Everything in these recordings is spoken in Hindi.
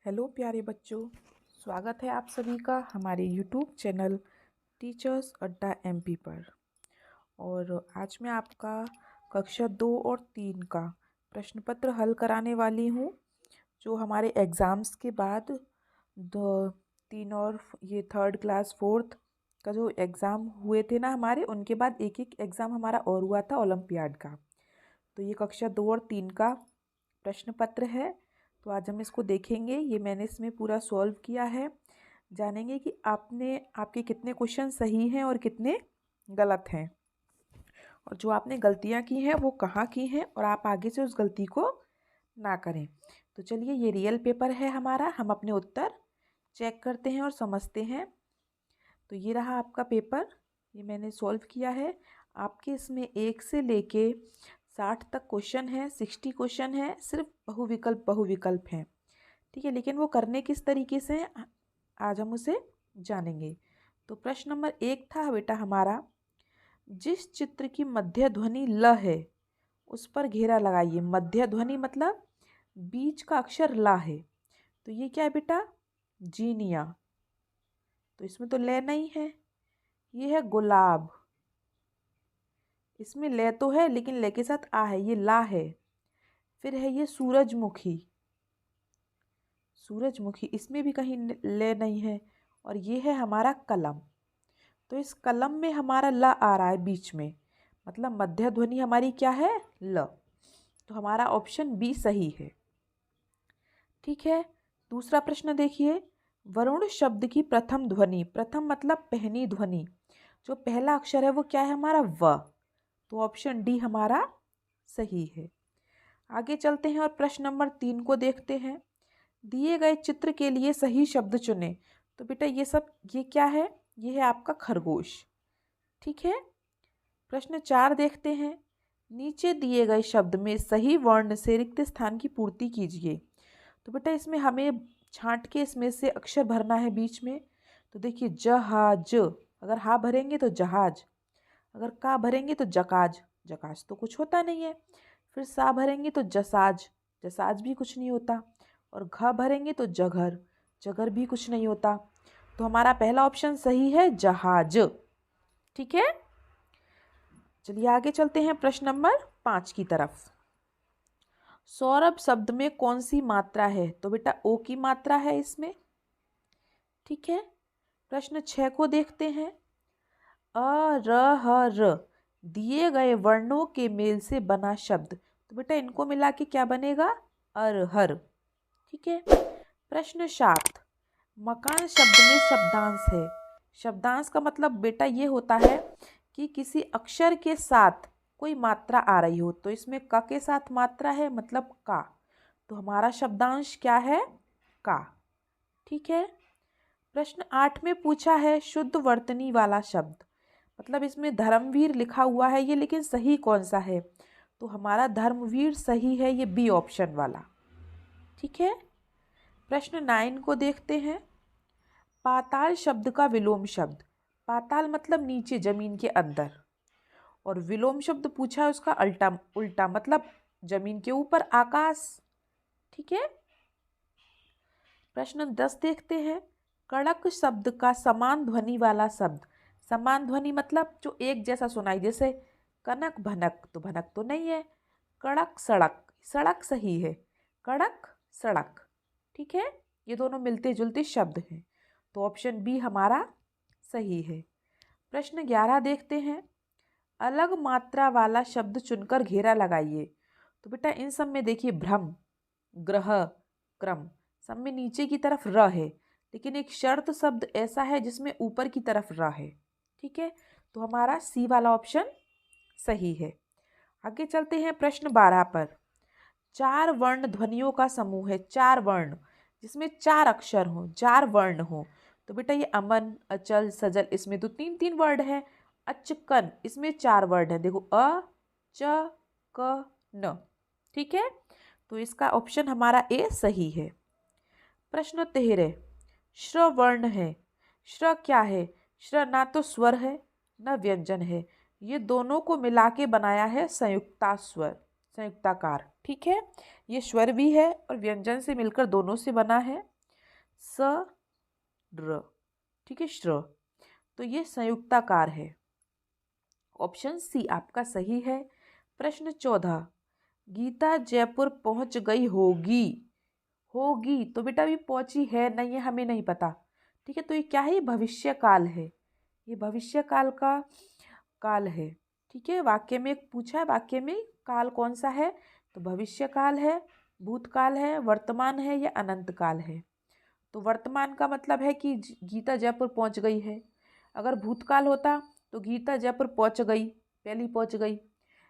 हेलो प्यारे बच्चों, स्वागत है आप सभी का हमारे यूट्यूब चैनल टीचर्स अड्डा एमपी पर। और आज मैं आपका कक्षा 2 और 3 का प्रश्न पत्र हल कराने वाली हूँ, जो हमारे एग्ज़ाम्स के बाद 3 और ये थर्ड क्लास फोर्थ का जो एग्ज़ाम हुए थे ना हमारे, उनके बाद एक एक एग्ज़ाम हमारा और हुआ था ओलंपियाड का। तो ये कक्षा 2 और 3 का प्रश्न पत्र है। तो आज हम इसको देखेंगे। ये मैंने इसमें पूरा सॉल्व किया है। जानेंगे कि आपके कितने क्वेश्चन सही हैं और कितने गलत हैं, और जो आपने गलतियां की हैं वो कहाँ की हैं, और आप आगे से उस गलती को ना करें। तो चलिए, ये रियल पेपर है हमारा। हम अपने उत्तर चेक करते हैं और समझते हैं। तो ये रहा आपका पेपर, ये मैंने सॉल्व किया है। आपके इसमें 1 से लेके 60 तक क्वेश्चन है, 60 क्वेश्चन है। सिर्फ बहुविकल्प हैं, ठीक है। लेकिन वो करने किस तरीके से हैं, आज हम उसे जानेंगे। तो प्रश्न नंबर 1 था बेटा हमारा, जिस चित्र की मध्य ध्वनि ल है उस पर घेरा लगाइए। मध्य ध्वनि मतलब बीच का अक्षर ला है। तो ये क्या है बेटा? जीनिया। तो इसमें तो ले नहीं है। ये है गुलाब। इसमें ले तो है लेकिन ले के साथ आ है, ये ला है। फिर है ये सूरजमुखी। सूरजमुखी, इसमें भी कहीं ले नहीं है। और ये है हमारा कलम। तो इस कलम में हमारा ल आ रहा है बीच में, मतलब मध्य ध्वनि हमारी क्या है? ल। तो हमारा ऑप्शन बी सही है, ठीक है। दूसरा प्रश्न देखिए, वरुण शब्द की प्रथम ध्वनि, प्रथम मतलब पहली ध्वनि, जो पहला अक्षर है वो क्या है हमारा? व। तो ऑप्शन डी हमारा सही है। आगे चलते हैं और प्रश्न नंबर 3 को देखते हैं। दिए गए चित्र के लिए सही शब्द चुनें। तो बेटा ये क्या है? ये है आपका खरगोश, ठीक है। प्रश्न 4 देखते हैं। नीचे दिए गए शब्द में सही वर्ण से रिक्त स्थान की पूर्ति कीजिए। तो बेटा इसमें हमें छांट के इसमें से अक्षर भरना है बीच में। तो देखिए, जहाज, अगर हा भरेंगे तो जहाज, अगर का भरेंगे तो जकाज, जकाज तो कुछ होता नहीं है। फिर सा भरेंगे तो जसाज, जसाज भी कुछ नहीं होता। और घ भरेंगे तो जघर, जघर भी कुछ नहीं होता। तो हमारा पहला ऑप्शन सही है, जहाज, ठीक है। चलिए आगे चलते हैं प्रश्न नंबर 5 की तरफ। सौरभ शब्द में कौन सी मात्रा है? तो बेटा ओ की मात्रा है इसमें, ठीक है। प्रश्न 6 को देखते हैं। अ र ह र दिए गए वर्णों के मेल से बना शब्द। तो बेटा इनको मिला के क्या बनेगा? अरहर, ठीक है। प्रश्न 7, मकान शब्द में शब्दांश है। शब्दांश का मतलब बेटा ये होता है कि किसी अक्षर के साथ कोई मात्रा आ रही हो। तो इसमें क के साथ मात्रा है, मतलब का। तो हमारा शब्दांश क्या है? का, ठीक है। प्रश्न 8 में पूछा है शुद्ध वर्तनी वाला शब्द, मतलब इसमें धर्मवीर लिखा हुआ है ये, लेकिन सही कौन सा है? तो हमारा धर्मवीर सही है, ये बी ऑप्शन वाला, ठीक है। प्रश्न 9 को देखते हैं। पाताल शब्द का विलोम शब्द, पाताल मतलब नीचे जमीन के अंदर, और विलोम शब्द पूछा है उसका उल्टा उल्टा, मतलब जमीन के ऊपर आकाश, ठीक है। प्रश्न 10 देखते हैं। कड़क शब्द का समान ध्वनि वाला शब्द, समान ध्वनि मतलब जो एक जैसा सुनाई, जैसे कनक भनक, तो भनक तो नहीं है। कड़क सड़क, सड़क सही है, कड़क सड़क, ठीक है। ये दोनों मिलते जुलते शब्द हैं, तो ऑप्शन बी हमारा सही है। प्रश्न 11 देखते हैं। अलग मात्रा वाला शब्द चुनकर घेरा लगाइए। तो बेटा इन सब में देखिए, भ्रम, ग्रह, क्रम, सब में नीचे की तरफ र है, लेकिन एक शर्त शब्द ऐसा है जिसमें ऊपर की तरफ र है, ठीक है। तो हमारा सी वाला ऑप्शन सही है। आगे चलते हैं प्रश्न 12 पर। 4 वर्ण ध्वनियों का समूह है, 4 वर्ण जिसमें 4 अक्षर हो, 4 वर्ण हो। तो बेटा ये अमन, अचल, सजल, इसमें तो 3-3 वर्ड है। अचकन, इसमें 4 वर्ड है, देखो अ, च, क, न, ठीक है। तो इसका ऑप्शन हमारा ए सही है। प्रश्न 13, श्र वर्ण है। श्र क्या है? श्र ना तो स्वर है न व्यंजन है, ये दोनों को मिला के बनाया है संयुक्ता स्वर, संयुक्ताकार, ठीक है। ये स्वर भी है और व्यंजन से मिलकर दोनों से बना है। स ड्र, ठीक है, श्र। तो ये संयुक्ताकार है। ऑप्शन सी आपका सही है। प्रश्न 14, गीता जयपुर पहुंच गई होगी। होगी तो बेटा अभी पहुंची है नहीं है हमें नहीं पता, ठीक है। तो ये क्या है, ये भविष्य काल है, ये भविष्य काल का काल है, ठीक है। वाक्य में पूछा है, वाक्य में काल कौन सा है, तो भविष्य काल है, भूतकाल है, वर्तमान है या अनंत काल है। तो वर्तमान का मतलब है कि गीता जयपुर पहुंच गई है। अगर भूतकाल होता तो गीता जयपुर पहुंच गई, पहली पहुंच गई।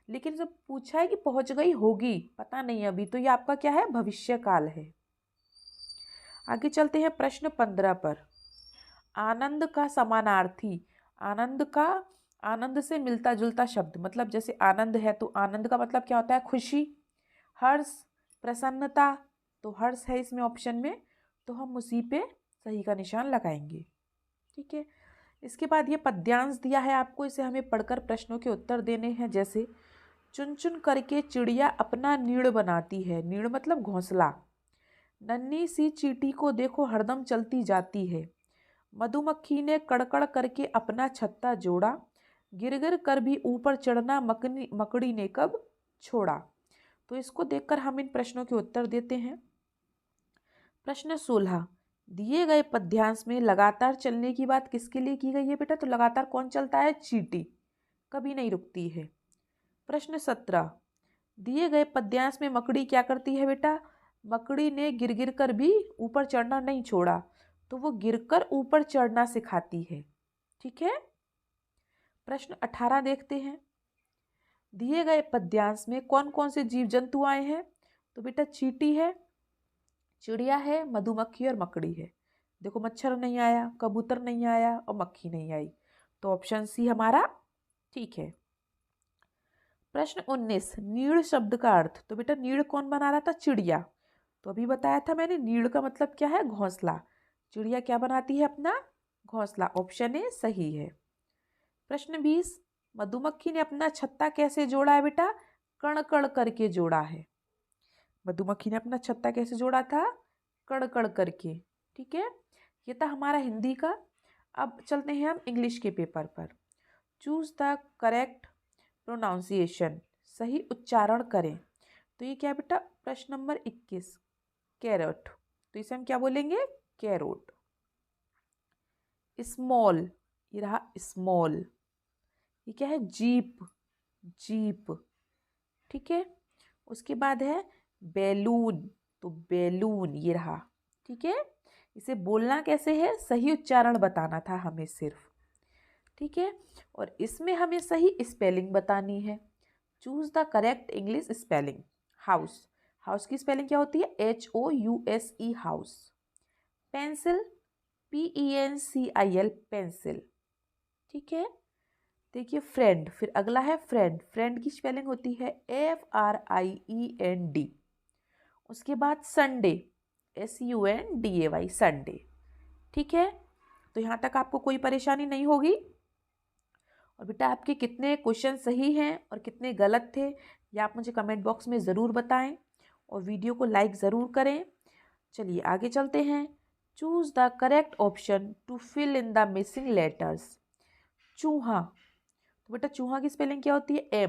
लेकिन जब पूछा है कि पहुंच गई होगी, पता नहीं अभी, तो ये आपका क्या है, भविष्य काल है। आगे चलते हैं प्रश्न 15 पर। आनंद का समानार्थी, आनंद का, आनंद से मिलता जुलता शब्द, मतलब जैसे आनंद है तो आनंद का मतलब क्या होता है, खुशी। हर्ष, प्रसन्नता, तो हर्ष है इसमें ऑप्शन में, तो हम उसी पे सही का निशान लगाएंगे, ठीक है। इसके बाद ये पद्यांश दिया है आपको, इसे हमें पढ़कर प्रश्नों के उत्तर देने हैं। जैसे चुन चुन करके चिड़िया अपना नीड़ बनाती है, नीड़ मतलब घोंसला। नन्ही सी चींटी को देखो हरदम चलती जाती है। मधुमक्खी ने कड़कड़ करके अपना छत्ता जोड़ा, गिर गिर कर भी ऊपर चढ़ना मकड़ी ने कब छोड़ा। तो इसको देखकर हम इन प्रश्नों के उत्तर देते हैं। प्रश्न 16, दिए गए पद्यांश में लगातार चलने की बात किसके लिए की गई है बेटा, तो लगातार कौन चलता है, चींटी, कभी नहीं रुकती है। प्रश्न 17, दिए गए पद्यांश में मकड़ी क्या करती है बेटा, मकड़ी ने गिर गिर कर भी ऊपर चढ़ना नहीं छोड़ा, तो वो गिरकर ऊपर चढ़ना सिखाती है, ठीक है। प्रश्न 18 देखते हैं। दिए गए पद्यांश में कौन कौन से जीव जंतु आए हैं, तो बेटा चींटी है, चिड़िया है, मधुमक्खी और मकड़ी है। देखो मच्छर नहीं आया, कबूतर नहीं आया और मक्खी नहीं आई, तो ऑप्शन सी हमारा ठीक है। प्रश्न 19, नीड़ शब्द का अर्थ, तो बेटा नीड़ कौन बना रहा था, चिड़िया। तो अभी बताया था मैंने, नीड़ का मतलब क्या है, घोंसला। चिड़िया क्या बनाती है, अपना घोंसला। ऑप्शन ए सही है। प्रश्न 20, मधुमक्खी ने अपना छत्ता कैसे जोड़ा है बेटा, कण कण करके जोड़ा है। मधुमक्खी ने अपना छत्ता कैसे जोड़ा था, कण कण करके, ठीक है। ये था हमारा हिंदी का। अब चलते हैं हम इंग्लिश के पेपर पर। चूज द करेक्ट प्रोनाउंसिएशन, सही उच्चारण करें। तो ये क्या है बेटा, प्रश्न नंबर 21, कैरट, तो इसे हम क्या बोलेंगे, कैरोट। स्मॉल, ये रहा स्मॉल। ये क्या है, जीप, जीप, ठीक है। उसके बाद है बैलून, तो बैलून, ये रहा, ठीक है। इसे बोलना कैसे है, सही उच्चारण बताना था हमें सिर्फ, ठीक है। और इसमें हमें सही स्पेलिंग बतानी है। Choose the correct English spelling. House, house की स्पेलिंग क्या होती है, HOUSE, house. Pencil, PENCIL, pencil, ठीक है। देखिए फ्रेंड, फिर अगला है फ्रेंड, फ्रेंड की स्पेलिंग होती है FRIEND। उसके बाद संडे, SUNDAY, संडे, ठीक है। तो यहाँ तक आपको कोई परेशानी नहीं होगी। और बेटा आपके कितने क्वेश्चन सही हैं और कितने गलत थे, ये आप मुझे कमेंट बॉक्स में ज़रूर बताएं और वीडियो को लाइक ज़रूर करें। चलिए आगे चलते हैं। Choose the correct option to fill in the missing letters. चूहा, तो बेटा चूहा की स्पेलिंग क्या होती है,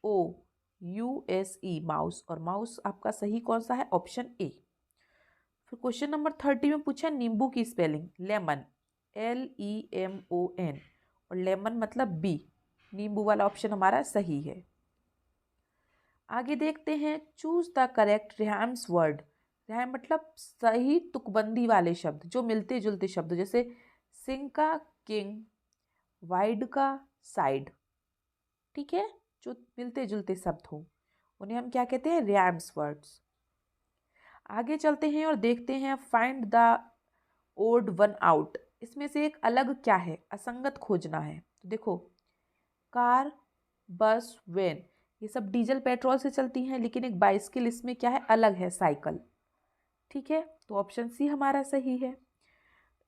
MOUSE, माउस, और माउस आपका सही कौन सा है, ऑप्शन ए। फिर क्वेश्चन नंबर 30 में पूछा नींबू की स्पेलिंग, लेमन, LEMON, और लेमन मतलब बी, नींबू वाला ऑप्शन हमारा सही है। आगे देखते हैं। Choose the correct rhymes word, rhyme मतलब सही तुकबंदी वाले शब्द, जो मिलते जुलते शब्द, जैसे सिंह का किंग, वाइड का साइड, ठीक है। जो मिलते जुलते शब्द हो उन्हें हम क्या कहते हैं, रैम्स वर्ड्स। आगे चलते हैं और देखते हैं find the odd one out. इसमें से एक अलग क्या है, असंगत खोजना है। तो देखो कार, बस, वैन, ये सब डीजल पेट्रोल से चलती हैं, लेकिन एक बाइसिकल इसमें क्या है, अलग है, साइकिल, ठीक है। तो ऑप्शन सी हमारा सही है।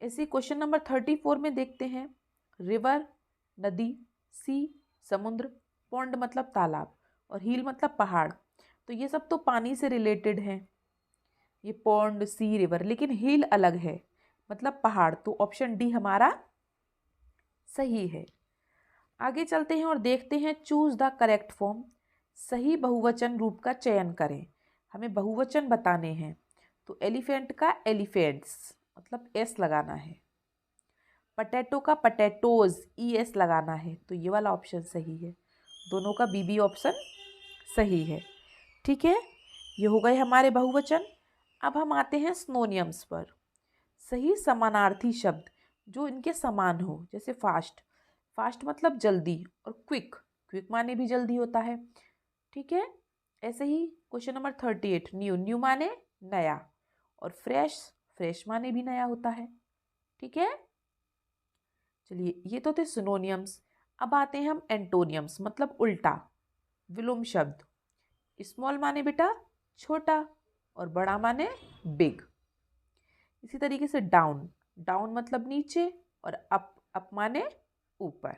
ऐसे क्वेश्चन नंबर 34 में देखते हैं, रिवर, नदी, सी, समुद्र, पॉन्ड मतलब तालाब, और हिल मतलब पहाड़। तो ये सब तो पानी से रिलेटेड हैं, ये पॉन्ड, सी, रिवर, लेकिन हिल अलग है, मतलब पहाड़। तो ऑप्शन डी हमारा सही है। आगे चलते हैं और देखते हैं चूज द करेक्ट फॉर्म। सही बहुवचन रूप का चयन करें। हमें बहुवचन बताने हैं, तो एलिफेंट का एलिफेंट्स मतलब एस लगाना है। पटेटो का पटेटोज ES लगाना है, तो ये वाला ऑप्शन सही है। दोनों का BB ऑप्शन सही है। ठीक है, ये हो गए हमारे बहुवचन। अब हम आते हैं सिनोनिम्स पर। सही समानार्थी शब्द जो इनके समान हो, जैसे फास्ट, फास्ट मतलब जल्दी, और क्विक, क्विक माने भी जल्दी होता है। ठीक है, ऐसे ही क्वेश्चन नंबर 38, न्यू, न्यू माने नया, और फ्रेश, फ्रेश माने भी नया होता है। ठीक है, चलिए ये तो थे सिनोनियम्स। अब आते हैं हम एंटोनियम्स, मतलब उल्टा, विलोम शब्द। स्मॉल माने बेटा छोटा, और बड़ा माने बिग। इसी तरीके से डाउन, डाउन मतलब नीचे, और अप, अप माने ऊपर।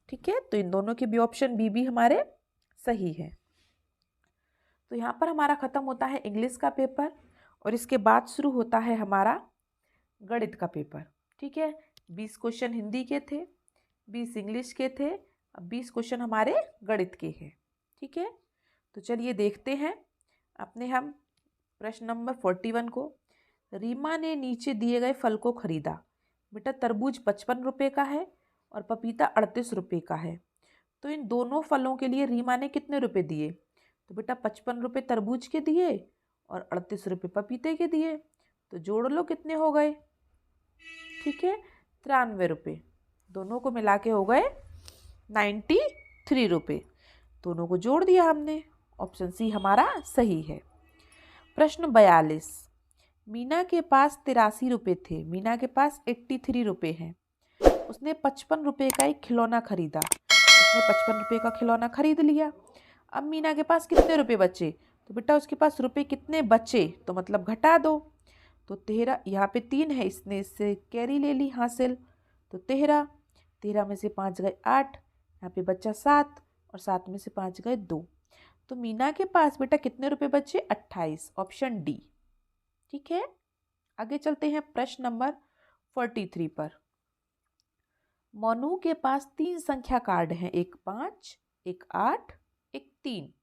ठीक है, तो इन दोनों के भी ऑप्शन बी भी हमारे सही है। तो यहाँ पर हमारा खत्म होता है इंग्लिश का पेपर, और इसके बाद शुरू होता है हमारा गणित का पेपर। ठीक है, 20 क्वेश्चन हिंदी के थे, 20 इंग्लिश के थे, अब 20 क्वेश्चन हमारे गणित के हैं। ठीक है, तो चलिए देखते हैं अपने हम प्रश्न नंबर 41 को। रीमा ने नीचे दिए गए फल को खरीदा। बेटा तरबूज 55 रुपये का है और पपीता 38 रुपये का है, तो इन दोनों फलों के लिए रीमा ने कितने रुपए दिए? तो बेटा 55 रुपये तरबूज के दिए और 38 रुपये पपीते के दिए, तो जोड़ लो कितने हो गए। ठीक है, 93 रुपये, दोनों को मिला के हो गए 93 रुपये। दोनों को जोड़ दिया हमने, ऑप्शन सी हमारा सही है। प्रश्न 42, मीना के पास 83 रुपये थे, मीना के पास 83 रुपये हैं। उसने 55 रुपये का एक खिलौना खरीदा, उसने 55 रुपये का खिलौना खरीद लिया। अब मीना के पास कितने रुपये बचे? तो बेटा उसके पास रुपये कितने बचे, तो मतलब घटा दो। तो 13, यहाँ पे 3 है, इसने इससे कैरी ले ली हासिल, तो 13, 13 में से 5 गए 8, यहाँ पे बचा 7, और 7 में से 5 गए 2। तो मीना के पास बेटा कितने रुपए बचे? 28, ऑप्शन डी। ठीक है, आगे चलते हैं प्रश्न नंबर 43 पर। मोनू के पास 3 संख्या कार्ड हैं, एक 5, एक 8, एक 3।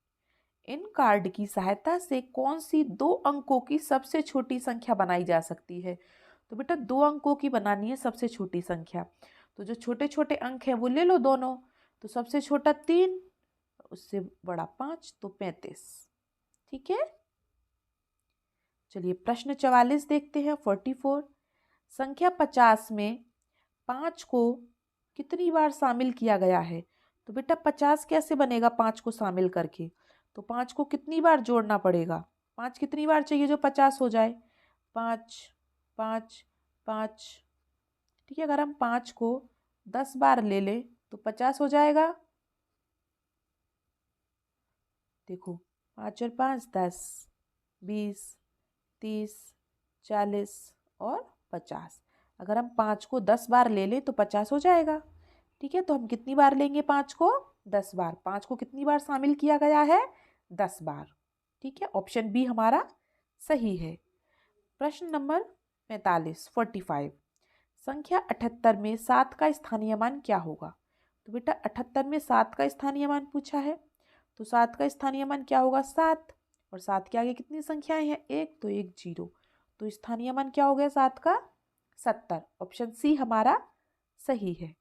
इन कार्ड की सहायता से कौन सी 2 अंकों की सबसे छोटी संख्या बनाई जा सकती है? तो बेटा 2 अंकों की बनानी है सबसे छोटी संख्या, तो जो छोटे छोटे अंक हैं वो ले लो दोनों। तो सबसे छोटा 3, उससे बड़ा 5, तो 35। ठीक है, चलिए प्रश्न 44 देखते हैं, 44। संख्या 50 में 5 को कितनी बार शामिल किया गया है? तो बेटा 50 कैसे बनेगा 5 को शामिल करके? तो 5 को कितनी बार जोड़ना पड़ेगा? 5 कितनी बार चाहिए जो 50 हो जाए? 5, 5, 5। ठीक है, अगर हम 5 को 10 बार ले लें तो 50 हो जाएगा। देखो 5 और 5 10, 20, 30, 40 और 50। अगर हम 5 को 10 बार ले लें तो 50 हो जाएगा। ठीक है, तो हम कितनी बार लेंगे 5 को? 10 बार। 5 को कितनी बार शामिल किया गया है? 10 बार। ठीक है, ऑप्शन बी हमारा सही है। प्रश्न नंबर 45, 45। संख्या 78 में 7 का स्थानीय मान क्या होगा? तो बेटा 78 में 7 का स्थानीय मान पूछा है, तो 7 का स्थानीय मान क्या होगा? 7, और 7 के आगे कितनी संख्याएं हैं? 1, तो 1 0, तो स्थानीय मान क्या हो गया 7 का? 70, ऑप्शन सी हमारा सही है।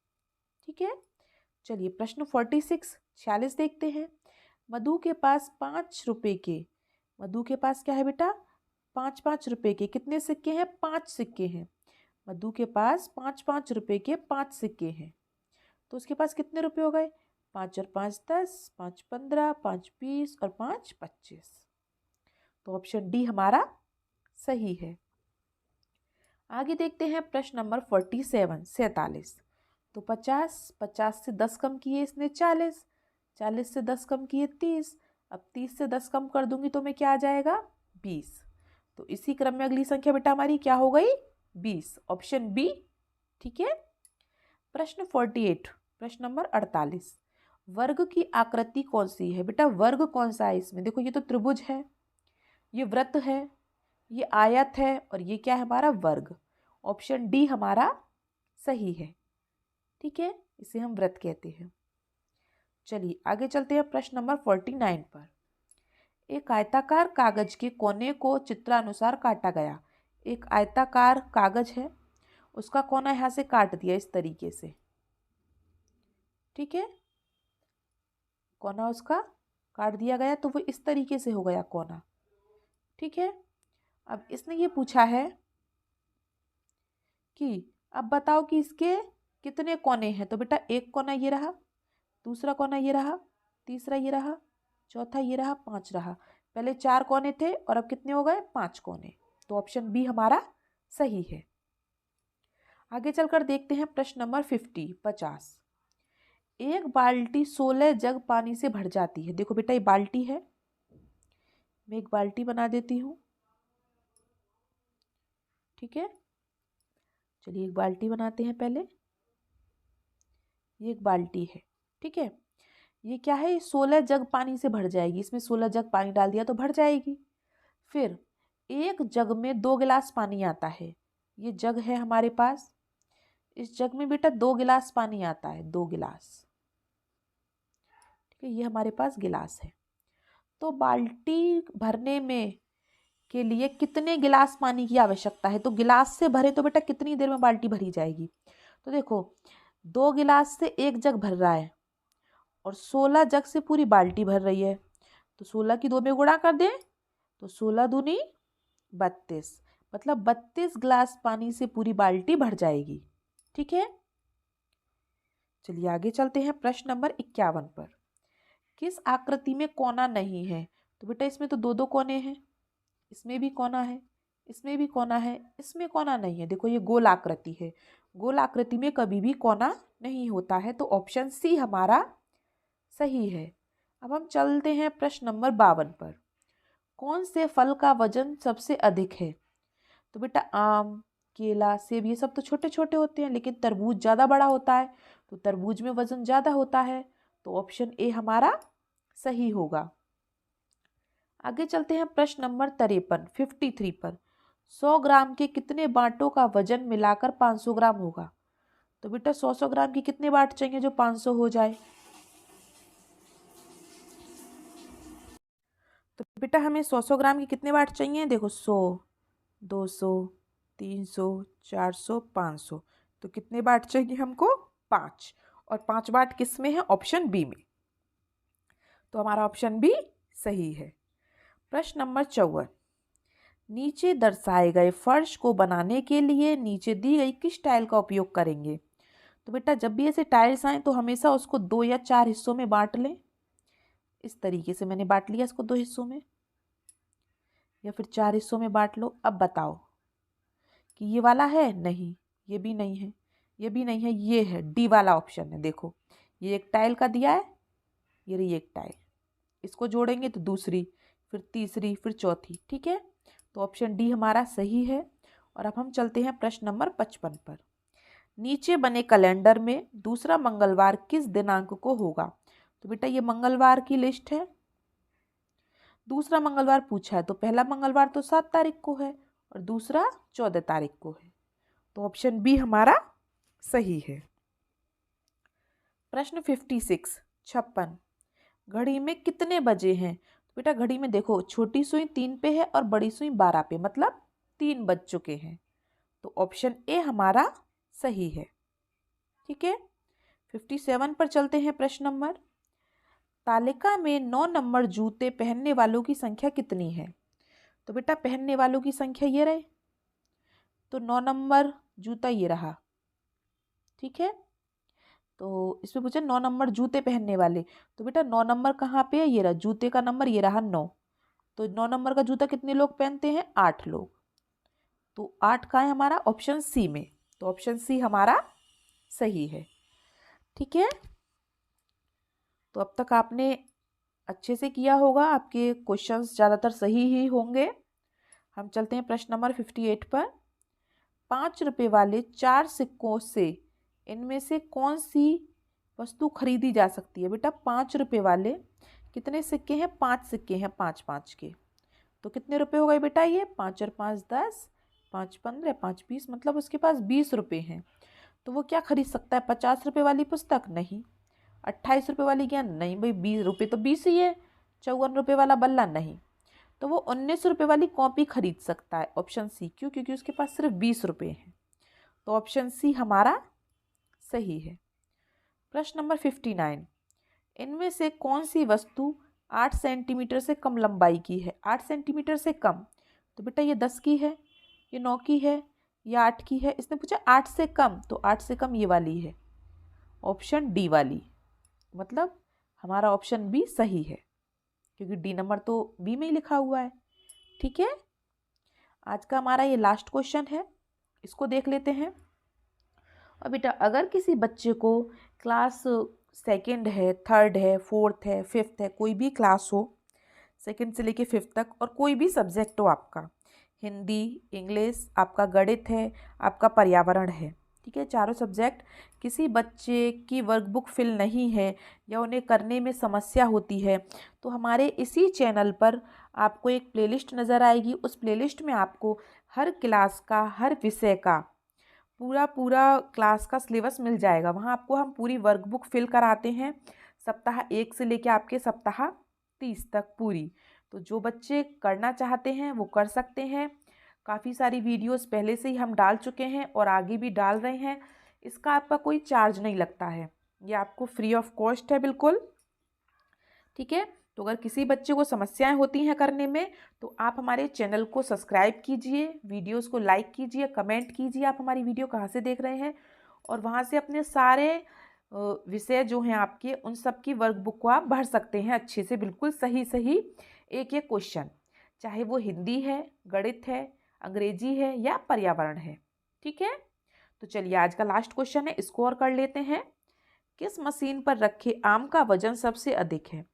ठीक है, चलिए प्रश्न 46, 46 देखते हैं। मधु के पास 5 रुपए के, मधु के पास क्या है बेटा? 5 रुपए के कितने सिक्के हैं? 5 सिक्के हैं। मधु के पास 5 रुपए के 5 सिक्के हैं, तो उसके पास कितने रुपए हो गए? 5 और 5 10, 5 15, 5 20 और 5 25। तो ऑप्शन डी हमारा सही है। आगे देखते हैं प्रश्न नंबर 47, 47। तो 50, 50 से 10 कम किए इसने 40, 40 से 10 कम किए 30। अब 30 से 10 कम कर दूंगी तो मैं क्या आ जाएगा? 20। तो इसी क्रम में अगली संख्या बेटा हमारी क्या हो गई? 20, ऑप्शन बी। ठीक है, प्रश्न 48, प्रश्न नंबर 48। वर्ग की आकृति कौन सी है? बेटा वर्ग कौन सा है इसमें? देखो ये तो त्रिभुज है, ये वृत्त है, ये आयत है और ये क्या है हमारा वर्ग। ऑप्शन डी हमारा सही है। ठीक है, इसे हम वृत्त कहते हैं। चलिए आगे चलते हैं प्रश्न नंबर 49 पर। एक आयताकार कागज के कोने को चित्रानुसार काटा गया। एक आयताकार कागज है, उसका कोना यहाँ से काट दिया इस तरीके से। ठीक है, कोना उसका काट दिया गया तो वो इस तरीके से हो गया कोना। ठीक है, अब इसने ये पूछा है कि अब बताओ कि इसके कितने कोने हैं। तो बेटा एक कोना ये रहा, दूसरा कोना ये रहा, तीसरा ये रहा, चौथा ये रहा, 5 रहा। पहले 4 कोने थे और अब कितने हो गए, 5 कोने। तो ऑप्शन बी हमारा सही है। आगे चलकर देखते हैं प्रश्न नंबर 50। एक बाल्टी 16 जग पानी से भर जाती है। देखो बेटा ये बाल्टी है, मैं एक बाल्टी बना देती हूँ। ठीक है, चलिए एक बाल्टी बनाते हैं पहले। ये एक बाल्टी है। ठीक है, ये क्या है, 16 जग पानी से भर जाएगी। इसमें 16 जग पानी डाल दिया तो भर जाएगी। फिर एक जग में 2 गिलास पानी आता है। ये जग है हमारे पास, इस जग में बेटा 2 गिलास पानी आता है, 2 गिलास। ठीक है, ये हमारे पास गिलास है। तो बाल्टी भरने में के लिए कितने गिलास पानी की आवश्यकता है। तो गिलास से भरे तो बेटा कितनी देर में बाल्टी भरी जाएगी। तो देखो 2 गिलास से एक जग भर रहा है और 16 जग से पूरी बाल्टी भर रही है। तो 16 की 2 में गुणा कर दें तो 16 दूनी 32, मतलब 32 गिलास पानी से पूरी बाल्टी भर जाएगी। ठीक है, चलिए आगे चलते हैं प्रश्न नंबर 51 पर। किस आकृति में कोना नहीं है। तो बेटा इसमें तो 2 कोने हैं, इसमें भी कोना है, इसमें भी कोना है, इसमें कोना नहीं है। देखो ये गोल आकृति है, गोल आकृति में कभी भी कोना नहीं होता है। तो ऑप्शन सी हमारा सही है। अब हम चलते हैं प्रश्न नंबर 52 पर। कौन से फल का वजन सबसे अधिक है। तो बेटा आम, केला, सेब ये सब तो छोटे छोटे होते हैं, लेकिन तरबूज ज़्यादा बड़ा होता है। तो तरबूज में वजन ज़्यादा होता है। तो ऑप्शन ए हमारा सही होगा। आगे चलते हैं प्रश्न नंबर 53 पर। 100 ग्राम के कितने बांटों का वजन मिलाकर 500 ग्राम होगा। तो बेटा 100 ग्राम की कितने बाट चाहिए जो 500 हो जाए। तो बेटा हमें 100 ग्राम की कितने बाट चाहिए। देखो 100, 200, 300, 400, 500। तो कितने बाट चाहिए हमको, 5। और 5 बाट किस में है, ऑप्शन बी में। तो हमारा ऑप्शन बी सही है। प्रश्न नंबर 54। नीचे दर्शाए गए फर्श को बनाने के लिए नीचे दी गई किस टाइल का उपयोग करेंगे। तो बेटा जब भी ऐसे टाइल्स आए तो हमेशा उसको 2 या 4 हिस्सों में बांट लें। इस तरीके से मैंने बांट लिया इसको 2 हिस्सों में, या फिर 4 हिस्सों में बांट लो। अब बताओ कि ये वाला है, नहीं ये भी नहीं है, ये भी नहीं है, ये है, डी वाला ऑप्शन है। देखो ये एक टाइल का दिया है, ये रही एक टाइल, इसको जोड़ेंगे तो दूसरी, फिर तीसरी, फिर चौथी। ठीक है, तो ऑप्शन डी हमारा सही है। और अब हम चलते हैं प्रश्न नंबर 55 पर। नीचे बने कैलेंडर में दूसरा मंगलवार किस दिनांक को होगा। तो बेटा ये मंगलवार की लिस्ट है, दूसरा मंगलवार पूछा है तो पहला मंगलवार तो 7 तारीख को है और दूसरा 14 तारीख को है। तो ऑप्शन बी हमारा सही है। प्रश्न 56 घड़ी में कितने बजे हैं। तो बेटा घड़ी में देखो छोटी सुई 3 पे है और बड़ी सुई 12 पे, मतलब 3 बज चुके हैं। तो ऑप्शन ए हमारा सही है। ठीक है, 57 पर चलते हैं प्रश्न नंबर। तालिका में 9 नंबर जूते पहनने वालों की संख्या कितनी है। तो बेटा पहनने वालों की संख्या ये रहे, तो 9 नंबर जूता ये रहा। ठीक है, तो इसमें पूछा 9 नंबर जूते पहनने वाले। तो बेटा 9 नंबर कहाँ पे है, ये रहा, जूते का नंबर ये रहा 9। तो 9 नंबर का जूता कितने लोग पहनते हैं, 8 लोग। तो 8 का है हमारा ऑप्शन सी में। तो ऑप्शन सी हमारा सही है। ठीक है, तो अब तक आपने अच्छे से किया होगा, आपके क्वेश्चंस ज़्यादातर सही ही होंगे। हम चलते हैं प्रश्न नंबर 58 पर। 5 रुपये वाले 4 सिक्कों से इनमें से कौन सी वस्तु खरीदी जा सकती है। बेटा 5 रुपये वाले कितने सिक्के हैं, 5 सिक्के हैं, 5 5 के। तो कितने रुपए हो गए बेटा ये? 5 और 5 10, 5 15, 5 20, मतलब उसके पास 20 रुपये हैं। तो वो क्या खरीद सकता है? 50 रुपये वाली पुस्तक? नहीं। 28 रुपये वाली ज्ञान? नहीं भाई, 20 रुपये तो 20 ही है। 54 रुपये वाला बल्ला? नहीं। तो वो 19 रुपये वाली कॉपी खरीद सकता है, ऑप्शन सी। क्यों? क्योंकि उसके पास सिर्फ 20 रुपये हैं। तो ऑप्शन सी हमारा सही है। प्रश्न नंबर 59, इनमें से कौन सी वस्तु 8 सेंटीमीटर से कम लंबाई की है? 8 सेंटीमीटर से कम, तो बेटा ये 10 की है, ये 9 की है, या 8 की है। इसने पूछा 8 से कम, तो 8 से कम ये वाली है, ऑप्शन डी वाली। मतलब हमारा ऑप्शन बी सही है, क्योंकि डी नंबर तो बी में ही लिखा हुआ है। ठीक है, आज का हमारा ये लास्ट क्वेश्चन है, इसको देख लेते हैं। और बेटा अगर किसी बच्चे को क्लास सेकंड है, थर्ड है, फोर्थ है, फिफ्थ है, कोई भी क्लास हो, सेकंड से लेके फिफ्थ तक, और कोई भी सब्जेक्ट हो, आपका हिंदी, इंग्लिश, आपका गणित है, आपका पर्यावरण है, ठीक है, चारों सब्जेक्ट, किसी बच्चे की वर्कबुक फिल नहीं है या उन्हें करने में समस्या होती है, तो हमारे इसी चैनल पर आपको एक प्लेलिस्ट नज़र आएगी। उस प्लेलिस्ट में आपको हर क्लास का, हर विषय का पूरा क्लास का सिलेबस मिल जाएगा। वहाँ आपको हम पूरी वर्कबुक फिल कराते हैं, सप्ताह 1 से लेके आपके सप्ताह 30 तक पूरी। तो जो बच्चे करना चाहते हैं वो कर सकते हैं। काफ़ी सारी वीडियोस पहले से ही हम डाल चुके हैं और आगे भी डाल रहे हैं। इसका आपका कोई चार्ज नहीं लगता है, ये आपको फ्री ऑफ कॉस्ट है बिल्कुल। ठीक है, तो अगर किसी बच्चे को समस्याएं होती हैं करने में, तो आप हमारे चैनल को सब्सक्राइब कीजिए, वीडियोस को लाइक कीजिए, कमेंट कीजिए आप हमारी वीडियो कहाँ से देख रहे हैं, और वहाँ से अपने सारे विषय जो हैं आपके, उन सब की वर्कबुक को आप भर सकते हैं अच्छे से, बिल्कुल सही सही एक एक क्वेश्चन, चाहे वो हिंदी है, गणित है, अंग्रेजी है या पर्यावरण है। ठीक है, तो चलिए आज का लास्ट क्वेश्चन है, इसको और कर लेते हैं। किस मशीन पर रखे आम का वजन सबसे अधिक है?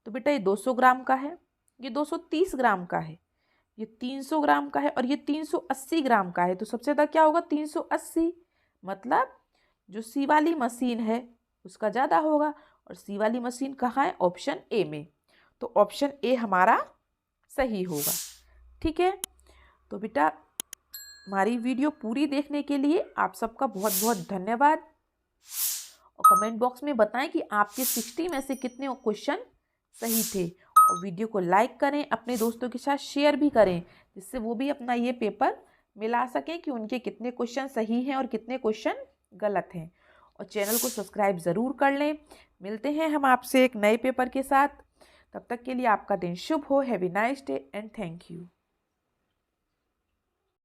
तो बेटा ये 200 ग्राम का है, ये 230 ग्राम का है, ये 300 ग्राम का है, और ये 380 ग्राम का है। तो सबसे ज़्यादा क्या होगा? 380। मतलब जो सी वाली मशीन है उसका ज़्यादा होगा, और सी वाली मशीन कहाँ है? ऑप्शन ए में। तो ऑप्शन ए हमारा सही होगा। ठीक है, तो बेटा हमारी वीडियो पूरी देखने के लिए आप सबका बहुत बहुत धन्यवाद। और कमेंट बॉक्स में बताएं कि आपके 60 में से कितने क्वेश्चन सही थे, और वीडियो को लाइक करें, अपने दोस्तों के साथ शेयर भी करें, जिससे वो भी अपना ये पेपर मिला सकें कि उनके कितने क्वेश्चन सही हैं और कितने क्वेश्चन गलत हैं। और चैनल को सब्सक्राइब ज़रूर कर लें। मिलते हैं हम आपसे एक नए पेपर के साथ, तब तक के लिए आपका दिन शुभ हो। Have a nice day and thank you.